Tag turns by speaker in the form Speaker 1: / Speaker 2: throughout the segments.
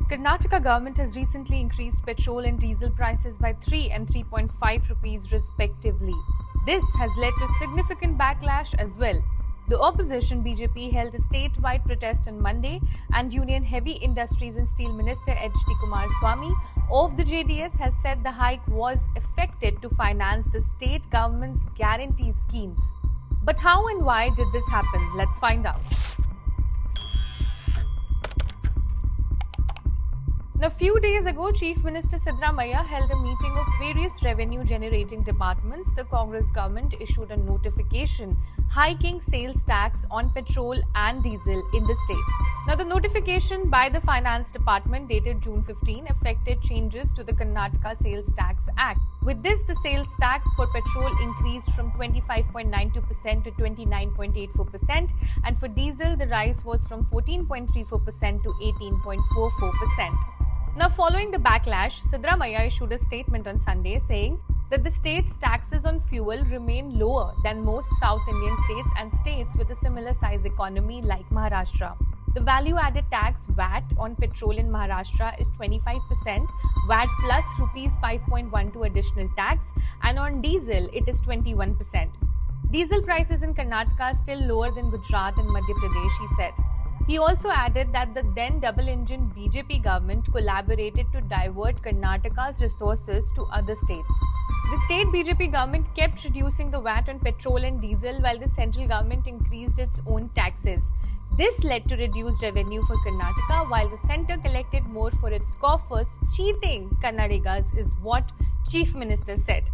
Speaker 1: Karnataka government has recently increased petrol and diesel prices by 3 and 3.5 rupees respectively. This has led to significant backlash as well. The opposition BJP held a statewide protest on Monday, and Union Heavy Industries and Steel Minister H.D. Kumaraswamy of the JDS has said the hike was effected to finance the state government's guarantee schemes. But how and why did this happen? Let's find out. Now, a few days ago, Chief Minister Siddaramaiah held a meeting of various revenue-generating departments. The Congress government issued a notification hiking sales tax on petrol and diesel in the state. Now, the notification by the Finance Department dated June 15 affected changes to the Karnataka Sales Tax Act. With this, the sales tax for petrol increased from 25.92% to 29.84%, and for diesel, the rise was from 14.34% to 18.44%. Now, following the backlash, Siddaramaiah issued a statement on Sunday saying that the state's taxes on fuel remain lower than most South Indian states and states with a similar size economy like Maharashtra. The value-added tax VAT on petrol in Maharashtra is 25%, VAT plus rupees 5.12 additional tax, and on diesel it is 21%. Diesel prices in Karnataka are still lower than Gujarat and Madhya Pradesh, he said. He also added that the then double-engine BJP government collaborated to divert Karnataka's resources to other states. The state BJP government kept reducing the VAT on petrol and diesel while the central government increased its own taxes. This led to reduced revenue for Karnataka while the centre collected more for its coffers, cheating Kannadigas, is what Chief Minister said.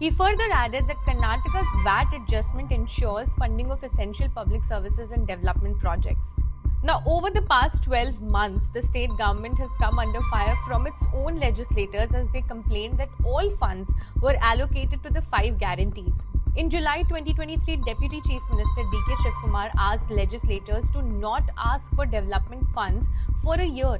Speaker 1: He further added that Karnataka's VAT adjustment ensures funding of essential public services and development projects. Now, over the past 12 months, the state government has come under fire from its own legislators as they complained that all funds were allocated to the 5 guarantees. In July 2023, Deputy Chief Minister D.K. Shivkumar asked legislators to not ask for development funds for a year.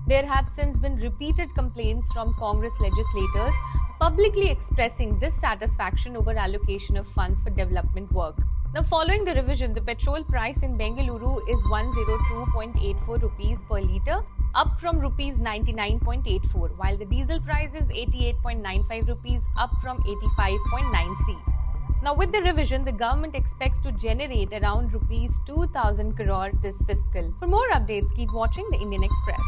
Speaker 1: There have since been repeated complaints from Congress legislators publicly expressing dissatisfaction over allocation of funds for development work. Now, following the revision, the petrol price in Bengaluru is 102.84 rupees per litre, up from rupees 99.84, while the diesel price is 88.95 rupees, up from 85.93. Now, with the revision, the government expects to generate around rupees 2,000 crore this fiscal. For more updates, keep watching the Indian Express.